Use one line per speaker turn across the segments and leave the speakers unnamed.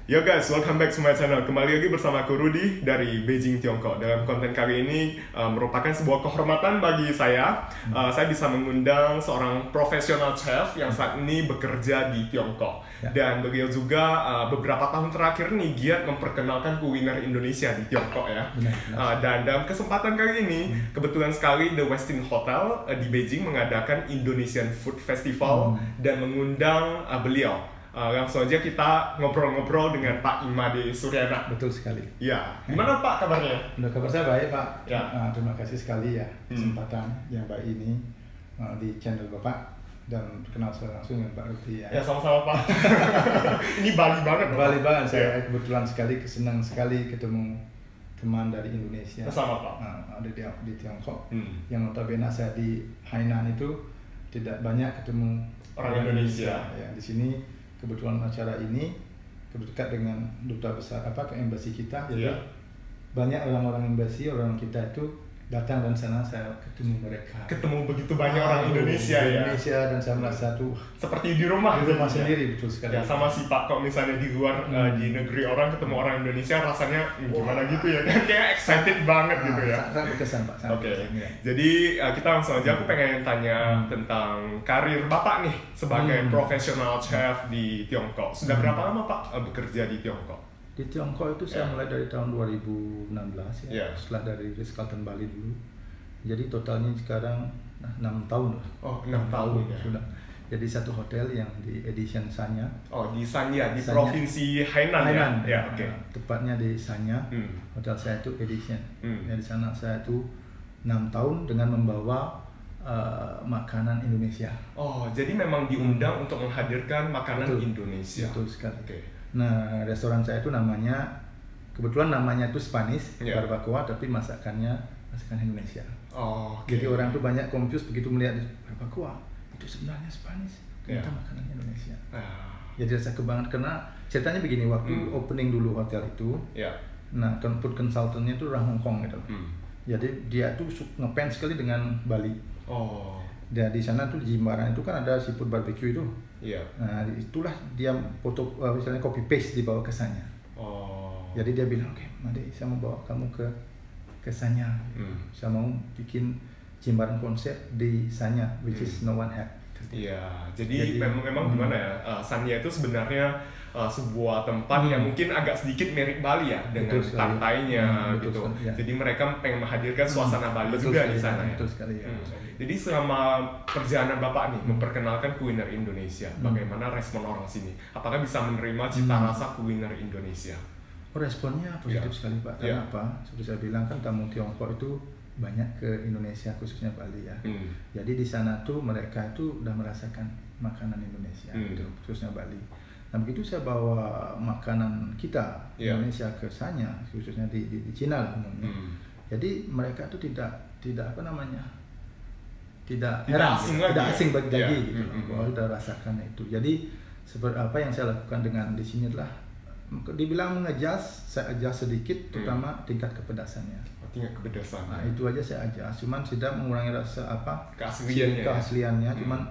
Yo guys, welcome back to my channel. Kembali lagi bersama aku Rudy dari Beijing, Tiongkok. Dalam konten kali ini merupakan sebuah kehormatan bagi saya. Saya bisa mengundang seorang profesional chef yang saat ini bekerja di Tiongkok. Dan beliau juga beberapa tahun terakhir nih giat memperkenalkan kuliner Indonesia di Tiongkok ya. Dan dalam kesempatan kali ini, kebetulan sekali The Westin Hotel di Beijing mengadakan Indonesian Food Festival dan mengundang beliau. Langsung aja kita ngobrol-ngobrol dengan Pak Imade Suryana.
Betul sekali.
Ya, gimana Pak kabarnya?
Kabar saya baik Pak.
Ya.
Terima kasih sekali ya kesempatan yang baik ini di channel Bapak dan kenal saya langsung dengan Pak Rudy ya.
Ya sama-sama Pak. Ini Bali banget.
Bali banget. Saya kebetulan sekali senang sekali ketemu teman dari Indonesia.
Sama Pak.
Ada di Tiongkok. Yang notabene saya di Hainan itu tidak banyak ketemu
orang Indonesia.
Ya, di sini kebetulan acara ini dekat dengan duta besar ke embassy kita, jadi banyak orang-orang embassy, orang kita itu datang dan sana saya ketemu mereka.
Ketemu begitu banyak orang Indonesia ya.
Indonesia dan saya merasa tuh
seperti di rumah.
Di rumah sendiri, betul sekali.
Ya sama sih Pak, kalau misalnya di luar di negeri orang ketemu orang Indonesia rasanya gimana gitu ya, kayak excited banget gitu ya.
Sangat berkesan Pak.
Oke. Jadi kita langsung aja, aku pengen tanya tentang karir Bapak nih sebagai profesional chef di Tiongkok. Sudah berapa lama Pak bekerja di Tiongkok?
Di Tiongkok itu saya mulai dari tahun 2016 ya, setelah dari Ritz-Carlton Bali dulu. Jadi totalnya sekarang 6 tahun lah.
Oh, 6 tahun ya.
Sudah. Jadi satu hotel yang di Edition Sanya.
Oh, di Sanya, di
Sanya.
Provinsi Hainan ya. Oke.
Tepatnya di Sanya. Hotel saya itu Edition. Ya, di sana saya itu 6 tahun dengan membawa makanan Indonesia.
Oh, jadi memang diundang untuk menghadirkan makanan Indonesia.
Betul sekali.
Okay.
Nah, restoran saya itu kebetulan namanya itu Spanish, barbacoa, tapi masakan Indonesia.
Oh,
jadi orang tuh banyak confused begitu melihat barbacoa, itu sebenarnya Spanish, ternyata makanan Indonesia. Jadi saya kebanggaan karena ceritanya begini, waktu opening dulu hotel itu, nah food consultant-nya itu orang Hong Kong gitu. Jadi dia tuh ngefans sekali dengan Bali.
Oh.
Dan di sana tuh di Jimbaran itu kan ada seafood barbecue itu. Nah, itulah dia foto misalnya copy paste dibawa ke Sanya.
Oh.
Jadi dia bilang, "Oke, Made, saya mau bawa kamu ke Sanya. Saya mau bikin Jimbaran konsep di Sanya, which is no one had."
Iya, jadi memang gimana ya? Sanya itu sebenarnya sebuah tempat yang mungkin agak sedikit mirip Bali ya, dengan pantainya gitu. Jadi mereka pengen menghadirkan suasana Bali juga di sana ya.
Betul sekali ya.
Jadi selama perjalanan Bapak nih memperkenalkan kuliner Indonesia, bagaimana respon orang sini? Apakah bisa menerima cita rasa kuliner Indonesia?
Responnya positif sekali Pak. Karena apa? Seperti saya bilang kan tamu Tiongkok itu banyak ke Indonesia, khususnya Bali ya. Jadi di sana tuh mereka tuh udah merasakan makanan Indonesia gitu, khususnya Bali. Nah begitu saya bawa makanan kita Indonesia ke Sanya, khususnya di Cina lah umumnya. Jadi mereka tuh tidak asing bagi gitu, bahwa sudah rasakan itu. Jadi seperti apa yang saya lakukan dengan di sini adalah dibilang saya adjust sedikit, terutama tingkat kepedasannya.
Tingkat kepedasan.
Nah itu aja saya adjust, cuman tidak mengurangi rasa keasliannya. Cuman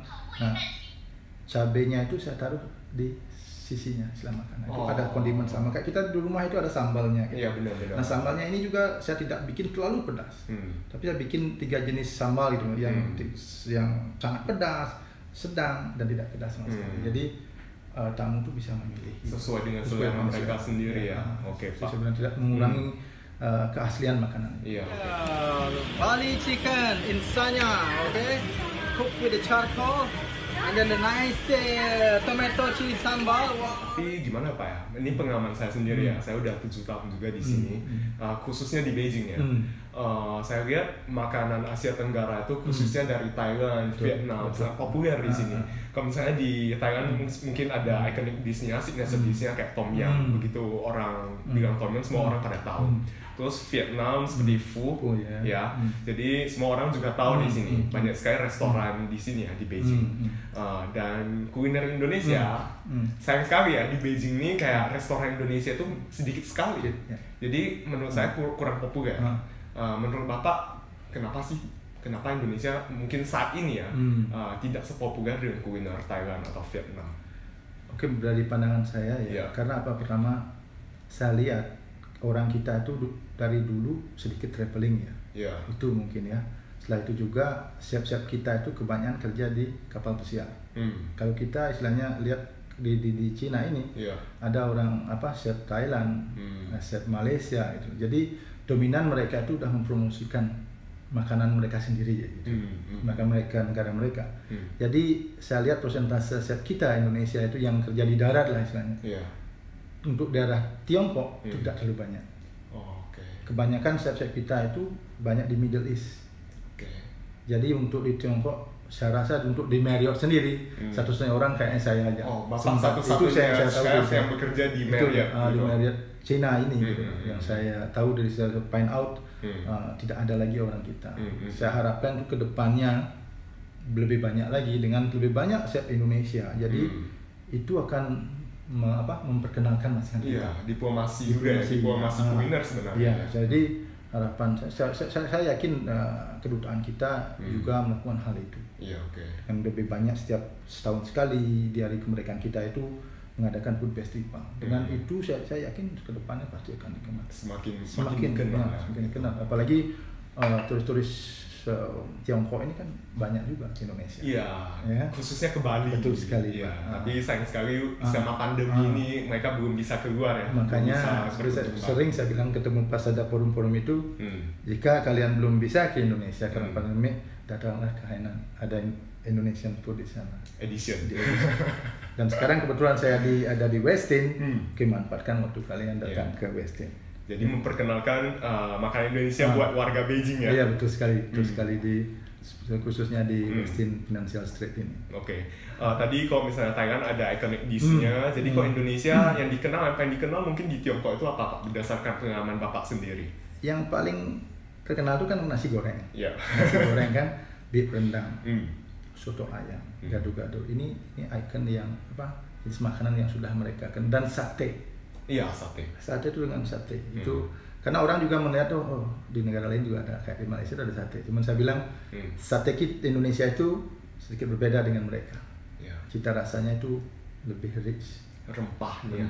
cabenya itu saya taruh di sisinya setelah makan. Itu ada kondimen sama kayak kita di rumah itu ada sambalnya. Gitu.
Iya benar-benar.
Nah sambalnya ini juga saya tidak bikin terlalu pedas, tapi saya bikin 3 jenis sambal gitu, yang sangat pedas, sedang dan tidak pedas sama sekali. Jadi tamu tuh bisa memilih
sesuai dengan selera mereka sendiri ya. Oke Pak.
Sebenarnya tidak mengurangi keaslian makanan.
Iya.
Bali chicken in Sanya, okay? Cooked with the charcoal. And then the nice tomato chili sambal.
Tapi gimana Pak ya? Ini pengalaman saya sendiri ya. Saya udah 7 tahun juga di sini, khususnya di Beijing ya. Saya lihat makanan Asia Tenggara itu khususnya dari Thailand, Vietnam sangat populer di sini. Kalau misalnya di Thailand mungkin ada iconic dish-nya, signature dish-nya kayak tom yum. Begitu orang bilang tom yum, semua orang pada tahu. Terus Vietnam seperti Phu, ya. Jadi semua orang juga tahu di sini. Banyak sekali restoran di sini ya di Beijing. Dan kuliner Indonesia, sayang sekali ya di Beijing ini kayak restoran Indonesia itu sedikit sekali. Jadi menurut saya kurang populer. Menurut Bapak, kenapa Indonesia mungkin saat ini ya tidak sepopuler dengan kuliner Thailand atau Vietnam?
Oke, dari pandangan saya ya, karena apa, pertama saya lihat orang kita itu dari dulu sedikit traveling ya, itu mungkin ya. Setelah itu juga chef-chef kita itu kebanyakan kerja di kapal pesiar. Kalau kita istilahnya lihat di Cina ini, ada orang chef Thailand, chef Malaysia itu. Jadi dominan mereka itu udah mempromosikan makanan mereka sendiri gitu. Maka mereka negara mereka. Jadi saya lihat persentase chef kita Indonesia itu yang kerja di darat lah istilahnya. Untuk daerah Tiongkok itu tidak terlalu banyak. Kebanyakan chef-chef kita itu banyak di Middle East. Jadi untuk di Tiongkok, saya rasa untuk di Marriott sendiri, satu-satunya orang kayaknya saya aja.
Bapak satu-satunya chef yang bekerja di Marriott.
Di Marriott Cina ini gitu. Yang saya tahu dari saya find out, tidak ada lagi orang kita. Saya harapkan ke depannya lebih banyak lagi dengan lebih banyak chef Indonesia. Jadi itu akan memperkenalkan masakan kita.
Diplomasi juga, diplomasi kuliner sebenarnya.
Jadi harapan saya yakin kedutaan kita juga melakukan hal itu. Yang lebih banyak setiap setahun sekali di hari kemerdekaan kita itu mengadakan food festival. Dengan itu saya yakin kedepannya pasti akan dikenal. Semakin dikenal. Apalagi turis-turis Tiongkok ini kan banyak juga di Indonesia.
Khususnya ke Bali.
Betul sekali.
Tapi sayang sekali selama pandemi ini mereka belum bisa keluar ya.
Makanya sering saya bilang ketemu pas ada forum-forum itu, jika kalian belum bisa ke Indonesia karena pandemi, datanglah ke Hainan. Ada Indonesian food di sana.
Edition.
Dan sekarang kebetulan saya ada di Westin, manfaatkan waktu kalian datang ke Westin.
Jadi memperkenalkan makanan Indonesia buat warga Beijing ya.
Iya, betul sekali khususnya di Westin Financial Street ini.
Tadi kalau misalnya Thailand ada iconic dish-nya, jadi kalau Indonesia yang dikenal mungkin di Tiongkok itu apa Pak? Berdasarkan pengalaman Bapak sendiri.
Yang paling terkenal itu kan nasi goreng.
Nasi
goreng kan, beef rendang, soto ayam, gado-gado. Ini ikon yang jenis makanan yang sudah mereka kenal, dan sate. Sate itu dengan sate itu karena orang juga melihat di negara lain juga ada, kayak di Malaysia ada sate. Cuman saya bilang sate kita Indonesia itu sedikit berbeda dengan mereka. Cita rasanya itu lebih rich,
rempahnya.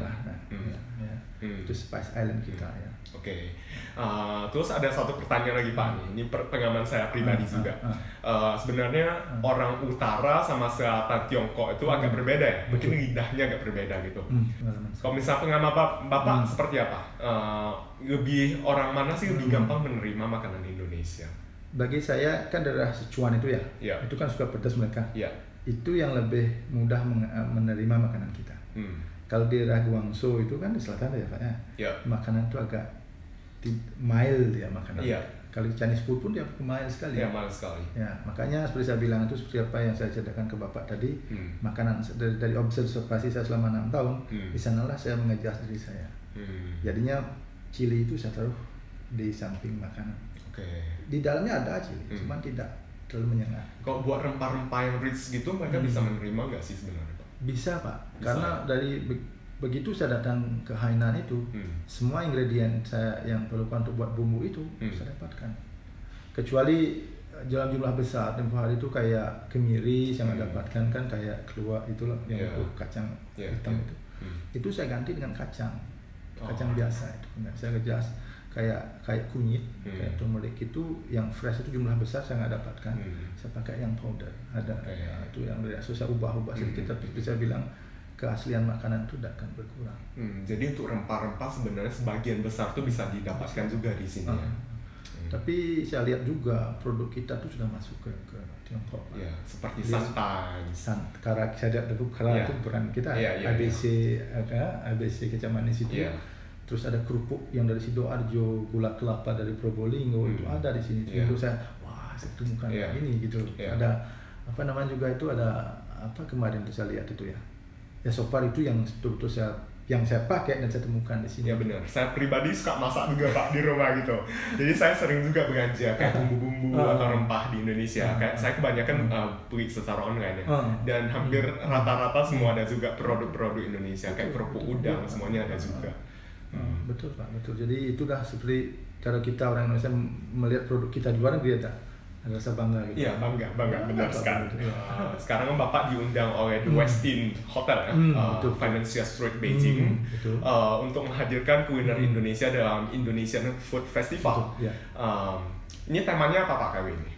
Itu Spice Island kita ya.
Terus ada satu pertanyaan lagi Pak nih. Ini pengalaman saya pribadi juga. Sebenarnya orang utara sama selatan Tiongkok itu agak berbeda ya. Mungkin lidahnya agak berbeda gitu. Kalau misalnya pengalaman Bapak seperti apa? Lebih orang mana sih lebih gampang menerima makanan Indonesia?
Bagi saya kan daerah Sichuan itu ya. Itu kan suka pedas mereka. Itu yang lebih mudah menerima makanan kita. Kalau di daerah Guangzhou itu kan di selatan ya Pak ya. Makanan itu agak mild ya makanan. Kalau Chinese food pun dia mild sekali.
Mild sekali.
Makanya seperti saya bilang itu seperti apa yang saya ceritakan ke Bapak tadi, makanan dari observasi saya selama 6 tahun, di sanalah saya mengejar diri saya. Jadinya cili itu saya taruh di samping makanan. Di dalamnya ada cili, cuman tidak terlalu menyengat.
Kalau buat rempah-rempah yang rich gitu, mereka bisa menerima nggak sih sebenarnya Pak?
Bisa Pak, karena dari begitu saya datang ke Hainan itu, semua ingredient saya yang perlukan untuk buat bumbu itu saya dapatkan. Kecuali dalam jumlah besar, tempoh hari itu kayak kemiri saya dapatkan kan, kayak keluar itulah yang itu kacang hitam itu. Itu saya ganti dengan kacang biasa itu. Saya kejas kayak kunyit, kayak turmeric itu yang fresh itu jumlah besar saya nggak dapatkan. Saya pakai yang powder ada. Itu yang saya ubah sedikit, tapi saya bilang keaslian makanan itu tidak akan berkurang.
Jadi untuk rempah-rempah sebenarnya sebagian besar tuh bisa didapatkan juga di sini.
Tapi saya lihat juga produk kita tuh sudah masuk ke Tiongkok.
Seperti santan.
Saya lihat dulu karena itu brand kita, ABC Kecap Manis itu. Terus ada kerupuk yang dari Sidoarjo, gula kelapa dari Probolinggo itu ada di sini. Itu saya temukan ini gitu. Ada juga itu ada kemarin tuh saya lihat itu ya. So far itu yang betul-betul saya pakai dan saya temukan di sini.
Benar. Saya pribadi suka masak juga Pak di rumah gitu. Jadi saya sering juga belanja kayak bumbu-bumbu atau rempah di Indonesia. Kayak saya kebanyakan beli secara online ya. Dan hampir rata-rata semua ada juga produk-produk Indonesia kayak kerupuk udang semuanya ada juga.
Betul Pak, betul. Jadi itulah seperti kalau kita orang Indonesia melihat produk kita di luar negeri ada. Ada rasa bangga gitu.
Iya, bangga benar sekali. Sekarang kan Bapak diundang oleh The Westin Hotel ya, Financial Street Beijing, untuk menghadirkan kuliner Indonesia dalam Indonesian Food Festival. Ini temanya apa Pak kali ini?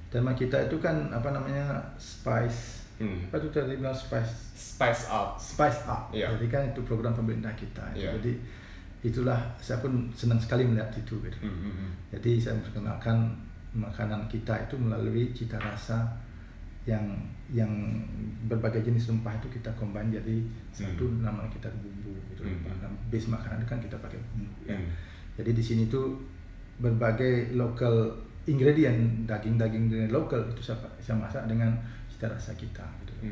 Tema kita itu kan apa namanya spice. Apa itu tadi bilang spice up. Jadi kan itu program pemerintah kita. Jadi itulah saya pun senang sekali melihat itu gitu. Jadi saya memperkenalkan makanan kita itu melalui cita rasa yang berbagai jenis rempah itu kita combine jadi satu, namanya kita bumbu gitu. Base makanan itu kan kita pakai bumbu ya. Jadi di sini tuh berbagai local ingredient, daging lokal itu saya masak dengan cita rasa kita gitu.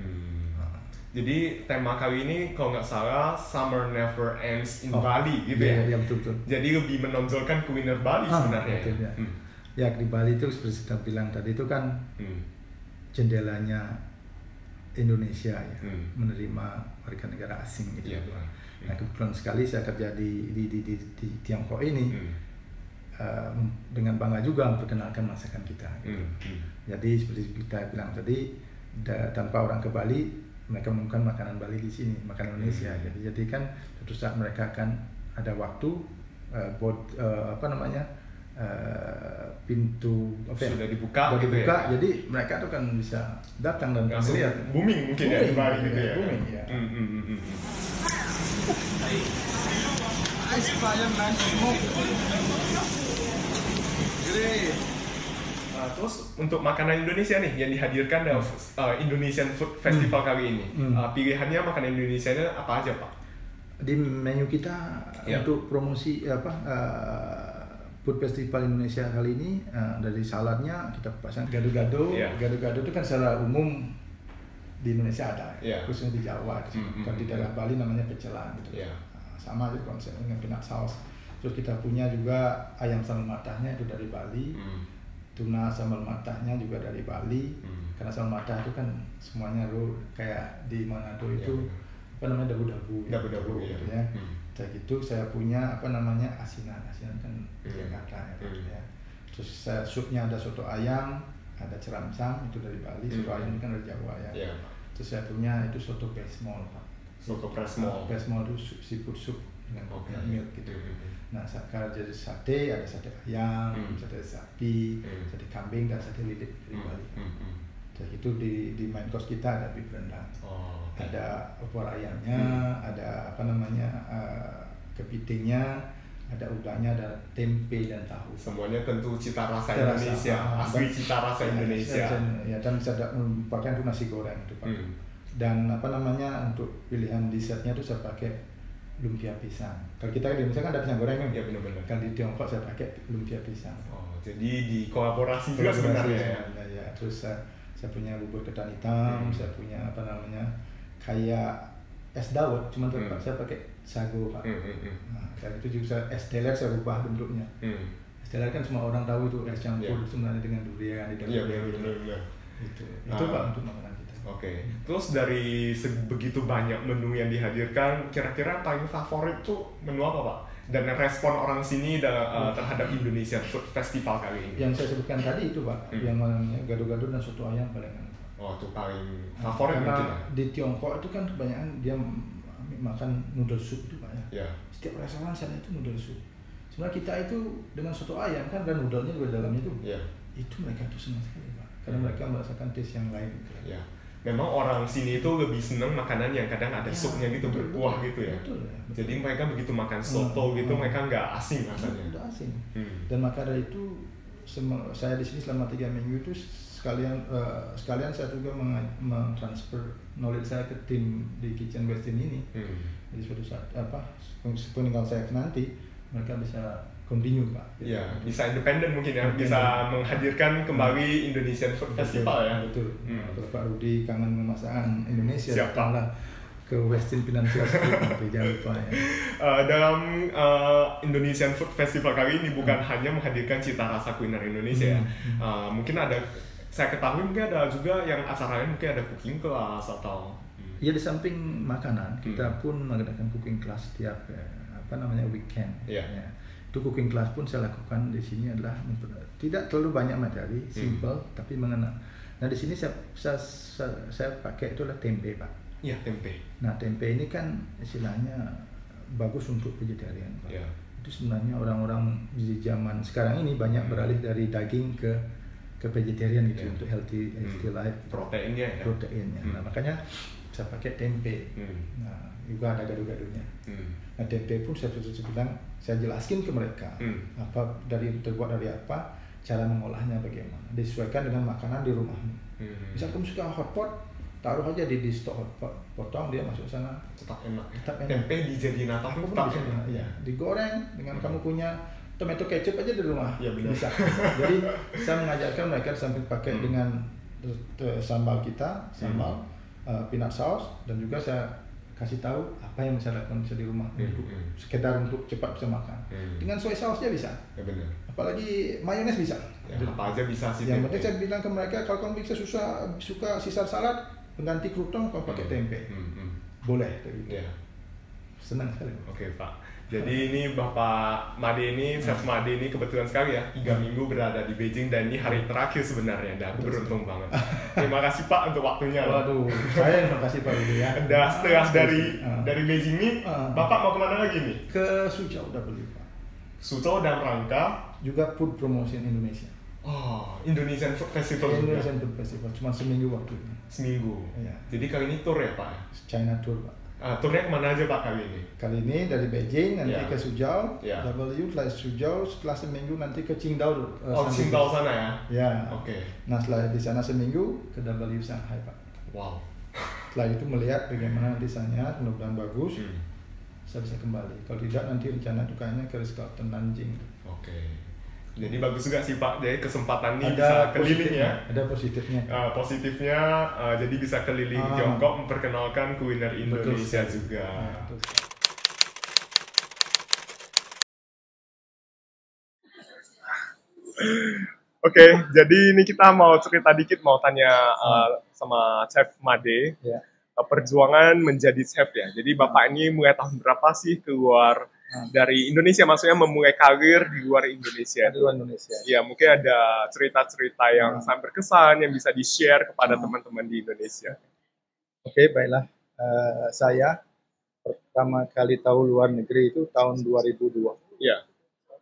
Jadi tema kali ini kalau nggak salah Summer Never Ends in Bali gitu ya.
Iya betul.
Jadi lebih menonjolkan kuliner Bali sebenarnya.
Betul, ya. Ya di Bali itu seperti saya bilang tadi itu kan jendelanya Indonesia ya, menerima warga negara asing gitu. Nah kebetulan sekali saya kerja di Tiongkok ini. Dengan bangga juga memperkenalkan masakan kita gitu. Jadi seperti kita bilang tadi, tanpa orang ke Bali mereka menemukan makanan Bali di sini, makanan Indonesia. Jadi kan suatu saat mereka akan ada waktu pintu
sudah dibuka,
gitu ya. Jadi mereka tuh kan bisa datang dan
lihat booming mungkin ya di Bali gitu ya.
Booming ya.
Terus untuk makanan Indonesia nih yang dihadirkan dalam Indonesian Food Festival kali ini, pilihannya makanan Indonesianya apa aja Pak?
Di menu kita untuk promosi Food Festival Indonesia kali ini, dari saladnya kita pasang gado-gado. Gado-gado itu kan secara umum di Indonesia ada, khususnya di Jawa. Kalau di daerah Bali namanya pecelan gitu. Sama aja konsepnya peanut sauce. Terus kita punya juga ayam sambal matahnya itu dari Bali. Tuna sambal matahnya juga dari Bali. Karena sambal matah itu kan semuanya kayak di Manado itu apa namanya dabu-dabu gitu ya. Kayak gitu saya punya apa namanya asinan kan Jakarta ya. Terus supnya ada soto ayam, ada ceramsam itu dari Bali. Soto ayam itu kan dari Jawa ya. Terus saya punya itu soto presmol Pak.
Soto presmol.
Presmol itu seafood soup dengan coconut milk gitu. Nah, sekarang jadi sate, ada sate ayam, sate sapi, sate kambing dan sate lilit dari Bali. Jadi itu di main course kita ada beef rendang, ada opor ayamnya, ada apa namanya kepitingnya, ada udangnya, ada tempe dan tahu.
Semuanya tentu cita rasa Indonesia, asli cita rasa Indonesia.
Ya, dan bisa pakai itu nasi goreng itu Pak. Dan apa namanya untuk pilihan dessertnya itu saya pakai lumpia pisang. Kalau kita di Indonesia kan ada pisang goreng kan?
Ya benar-benar.
Kalau di Tiongkok saya pakai lumpia pisang.
Jadi di kolaborasi juga sebenarnya
ya. Terus saya punya bubur ketan hitam, saya punya apa namanya kayak es dawet, cuma tetap saya pakai sago Pak. Nah, dan itu juga es teler saya ubah bentuknya. Es teler kan semua orang tahu itu es campur sebenarnya dengan durian di dalam.
Iya benar.
Itu Pak untuk makanan kita.
Oke. Terus dari begitu banyak menu yang dihadirkan, kira-kira paling favorit tuh menu apa Pak? Dan respon orang sini terhadap Indonesian Food Festival kali ini?
Yang saya sebutkan tadi itu Pak, yang namanya gado-gado dan soto ayam paling enak.
Itu paling favorit
karena
mungkin ya?
Di Tiongkok itu kan kebanyakan dia makan noodle soup itu Pak ya. Setiap restoran sana itu noodle soup. Sebenarnya kita itu dengan soto ayam kan dan noodle-nya juga dalamnya itu. Itu mereka tuh senang sekali Pak, karena mereka merasakan taste yang lain gitu.
Memang orang sini itu lebih seneng makanan yang kadang ada supnya gitu, berkuah gitu ya.
Betul.
Jadi mereka begitu makan soto gitu, mereka nggak asing rasanya.
Udah asing. Dan maka dari itu saya di sini selama 3 minggu itu sekalian saya juga mentransfer knowledge saya ke tim di Kitchen Westin ini. Jadi suatu saat peninggal saya nanti mereka bisa continue Pak.
Bisa independen mungkin ya, bisa menghadirkan kembali Indonesian Food Festival ya.
Betul. Kalau Pak Rudi kangen masakan Indonesia, datanglah ke Westin Financial Street, jangan lupa ya.
Dalam Indonesian Food Festival kali ini bukan hanya menghadirkan cita rasa kuliner Indonesia ya. Mungkin ada, saya ketahui mungkin ada juga yang acara lain, mungkin ada cooking class atau.
Ya di samping makanan kita pun mengadakan cooking class setiap weekend. Itu cooking class pun saya lakukan di sini adalah tidak terlalu banyak materi, simple tapi mengena. Nah di sini saya pakai itu adalah tempe Pak.
Iya tempe.
Nah tempe ini kan istilahnya bagus untuk vegetarian Pak.
Yeah.
Itu sebenarnya orang-orang di zaman sekarang ini banyak beralih dari daging ke vegetarian gitu untuk healthy life.
Proteinnya.
Nah makanya saya pakai tempe. Nah juga ada gado-gadonya. Nah tempe pun saya bilang, saya jelaskin ke mereka apa terbuat dari apa, cara mengolahnya bagaimana, disesuaikan dengan makanan di rumahmu. Misal kamu suka hotpot, taruh aja di stok hotpot, potong dia masuk sana,
tetap enak.
Tetap enak.
Tempe dijadiin apa pun tetap enak.
Ya, digoreng dengan kamu punya tomato ketchup aja di rumah.
Ya, benar.
Bisa. Jadi saya mengajarkan mereka sambil pakai dengan sambal kita, peanut sauce, dan juga saya kasih tahu apa yang bisa lakukan bisa di rumah untuk sekedar untuk cepat bisa makan. Dengan soy sauce nya bisa.
Ya benar.
Apalagi mayones bisa.
Ya, apa aja bisa sih.
Yang penting saya bilang ke mereka, kalau kamu bisa suka sisa salad pengganti krutong kamu pakai tempe. Boleh gitu.
Ya.
Senang sekali.
Oke Pak. Jadi ini Bapak Made ini, Chef Made ini kebetulan sekali ya 3 minggu berada di Beijing dan ini hari terakhir sebenarnya. Dan aku beruntung banget. Terima kasih Pak untuk waktunya.
Waduh, saya yang makasih Pak Budi ya.
Dan setelah dari Beijing ini, Bapak mau kemana lagi nih?
Ke Suzhou W Pak.
Suzhou dan rangka
juga food promotion Indonesia.
Oh, Indonesian Food Festival.
Indonesian Food Festival, cuma seminggu waktunya.
Seminggu.
Ya.
Jadi kali ini tour ya Pak?
China tour Pak.
Turnya kemana aja Pak kali ini?
Kali ini dari Beijing nanti ke Suzhou, W setelah Suzhou, setelah seminggu nanti ke Qingdao.
Qingdao sana ya?
Ya.
Oke.
Nah setelah di sana seminggu ke W Shanghai Pak.
Wow.
Setelah itu melihat bagaimana nanti sana, mudah-mudahan bagus, saya bisa kembali. Kalau tidak nanti rencana itu kayaknya ke Ritz-Carlton Nanjing.
Oke. Jadi bagus juga sih Pak, jadi kesempatan ini bisa keliling ya.
Ada positifnya.
Positifnya, jadi bisa keliling Tiongkok memperkenalkan kuliner Indonesia juga. Oke, jadi ini kita mau cerita dikit, mau tanya sama Chef Made. Perjuangan menjadi chef ya. Jadi Bapak ini mulai tahun berapa sih keluar dari Indonesia, maksudnya memulai karir di luar Indonesia?
Di luar Indonesia.
Ya, mungkin ada cerita-cerita yang sangat berkesan yang bisa di-share kepada teman-teman di Indonesia.
Oke, baiklah. Saya pertama kali tahu luar negeri itu tahun 2002.
Iya.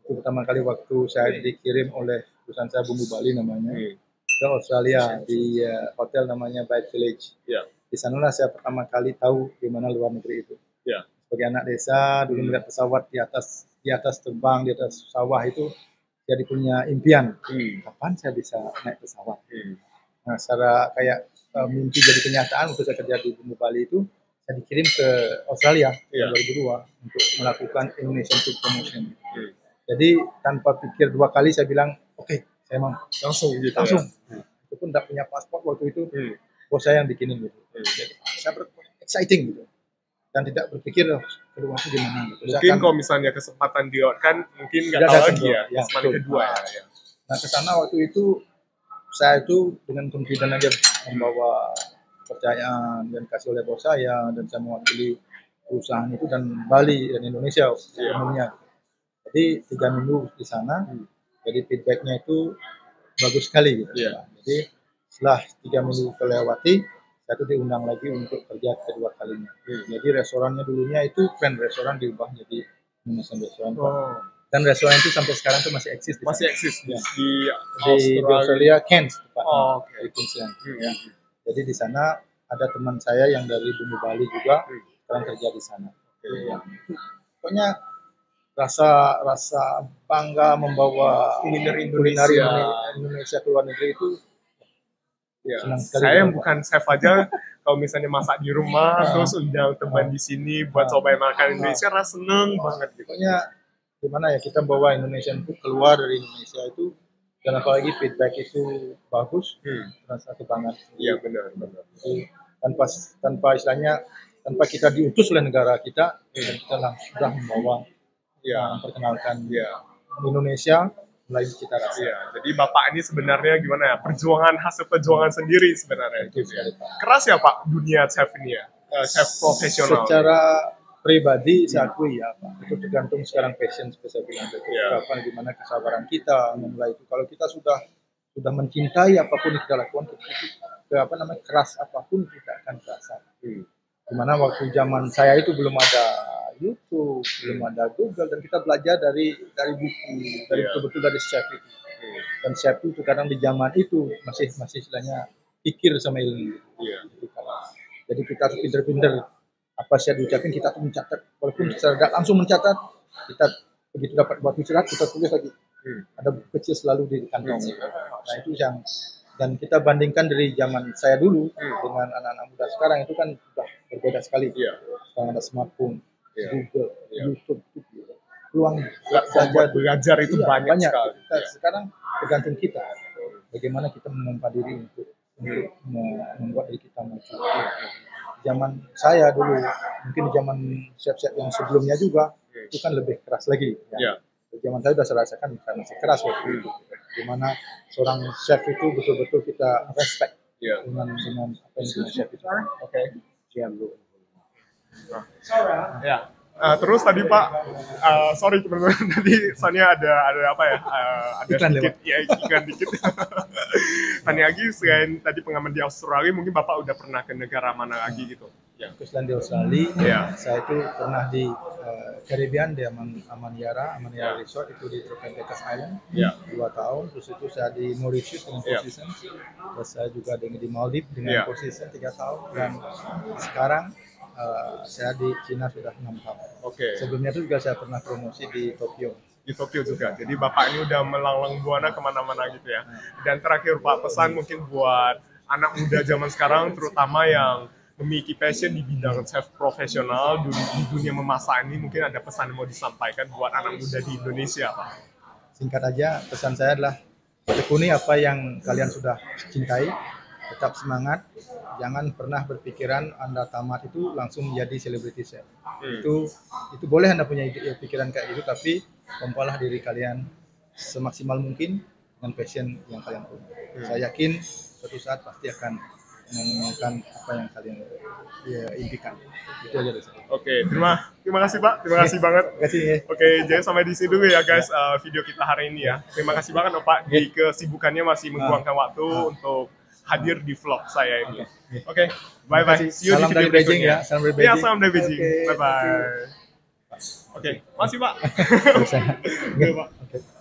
Itu pertama kali waktu saya dikirim oleh perusahaan saya Bumbu Bali namanya ke Australia di hotel namanya Bright Village.
Iya.
Di sanalah saya pertama kali tahu gimana luar negeri itu.
Iya.
Sebagai anak desa dulu melihat pesawat di atas terbang di atas sawah itu jadi punya impian. Kapan saya bisa naik pesawat? Nah, secara kayak mimpi jadi kenyataan waktu saya kerja di Bumbu Bali itu saya dikirim ke Australia 2002 untuk melakukan Indonesian Food Promotion. Jadi tanpa pikir dua kali saya bilang oke, saya mau
langsung gitu.
Langsung. Itu pun tidak punya paspor waktu itu. Bos saya yang bikinin gitu. Jadi saya exciting gitu. Dan tidak berpikir keluarnya gimana gitu.
Mungkin kalau misalnya kesempatan kan mungkin nggak tahu lagi ya, kesempatan kedua ya.
Nah ke sana waktu itu saya itu dengan confident aja membawa kepercayaan dan kasih oleh bos saya dan saya mewakili perusahaan itu dan Bali dan Indonesia umumnya. Jadi 3 minggu di sana, jadi feedbacknya itu bagus sekali gitu. Jadi setelah 3 minggu kelewati, saya itu diundang lagi untuk kerja kedua kalinya. Jadi restorannya dulunya itu Grand Restoran diubah jadi Indonesian Restaurant. Dan restoran itu sampai sekarang itu masih eksis.
Masih eksis
ya.
Di
Australia, Cairns,
di
Queensland. Ya. Jadi di sana ada teman saya yang dari Bumbu Bali juga sekarang kerja di sana. Ya. Pokoknya rasa bangga membawa kuliner Indonesia ke luar negeri itu.
Ya, saya bukan chef aja, kalau misalnya masak di rumah, terus undang teman di sini buat cobain makan Indonesia, rasa seneng banget.
Pokoknya gimana ya, kita bawa Indonesian food keluar dari Indonesia itu, dan apalagi feedback itu bagus, rasa kebanggaan.
Iya benar.
Jadi, tanpa istilahnya, tanpa kita diutus oleh negara kita, dan kita langsung sudah membawa, memperkenalkan Indonesia melalui cita rasa.
Iya, jadi Bapak ini sebenarnya gimana ya, hasil perjuangan sendiri sebenarnya. Gitu ya. Keras ya Pak dunia chef ini ya, chef profesional.
Secara pribadi saya akui ya Pak, itu tergantung sekarang passion seperti saya bilang itu kapan gimana kesabaran kita memulai itu. Kalau kita sudah mencintai apapun yang kita lakukan, keras apapun kita akan terasa. Dimana waktu zaman saya itu belum ada YouTube, belum ada Google, dan kita belajar dari buku, dari betul-betul dari chef itu. Dan chef itu kadang di zaman itu masih istilahnya pikir sama ilmu. Jadi kita harus pinter-pinter apa sih diucapin, kita tuh mencatat, walaupun secara tidak langsung mencatat, kita begitu dapat buat surat kita tulis lagi. Ada buku kecil selalu di kantong. Nah itu yang, dan kita bandingkan dari zaman saya dulu dengan anak-anak muda sekarang itu kan sudah berbeda sekali. Sekarang ada smartphone, Google, YouTube, peluang
belajar itu banyak sekali.
Sekarang tergantung kita, bagaimana kita memompa diri untuk membuat diri kita maju. Zaman saya dulu, mungkin zaman chef-chef yang sebelumnya juga itu kan lebih keras lagi. Zaman saya sudah saya rasakan masih keras waktu itu. Dimana seorang chef itu betul-betul kita respect dengan apa yang dengan chef itu.
Terus tadi Pak, sorry teman-teman, tadi soalnya ada apa ya, ada sedikit iklan dikit. Tanya lagi, selain tadi pengalaman di Australia, mungkin Bapak udah pernah ke negara mana lagi gitu?
Selain di Australia, saya itu pernah di Caribbean, di Amaniara Resort itu di Trochanterias Island 2 tahun. Terus itu saya di Mauritius dengan Four Seasons. Terus saya juga di Maldives dengan Four Seasons 3 tahun. Dan sekarang saya di Cina sudah 6 tahun. Sebelumnya itu juga saya pernah promosi di Tokyo.
Di Tokyo juga. Jadi Bapak ini udah melanglang buana kemana-mana gitu ya. Dan terakhir Pak, pesan mungkin buat anak muda zaman sekarang, terutama yang memiliki passion di bidang chef profesional di dunia memasak ini, mungkin ada pesan yang mau disampaikan buat anak muda di Indonesia, Pak?
Singkat aja, pesan saya adalah tekuni apa yang kalian sudah cintai, tetap semangat, jangan pernah berpikiran Anda tamat itu langsung menjadi selebriti chef. Itu boleh Anda punya pikiran kayak gitu, tapi pompalah diri kalian semaksimal mungkin dengan passion yang kalian punya. Saya yakin suatu saat pasti akan menemukan apa yang kalian impikan. Itu aja dari saya.
Terima kasih Pak, terima kasih banget.
Terima kasih.
Jadi sampai di sini dulu ya guys video kita hari ini ya. Terima kasih banget Pak di kesibukannya masih meluangkan waktu untuk hadir di vlog saya ini. Bye bye. See you di video berikutnya.
Salam dari Beijing.
Salam dari Beijing. Bye bye. Makasih Pak.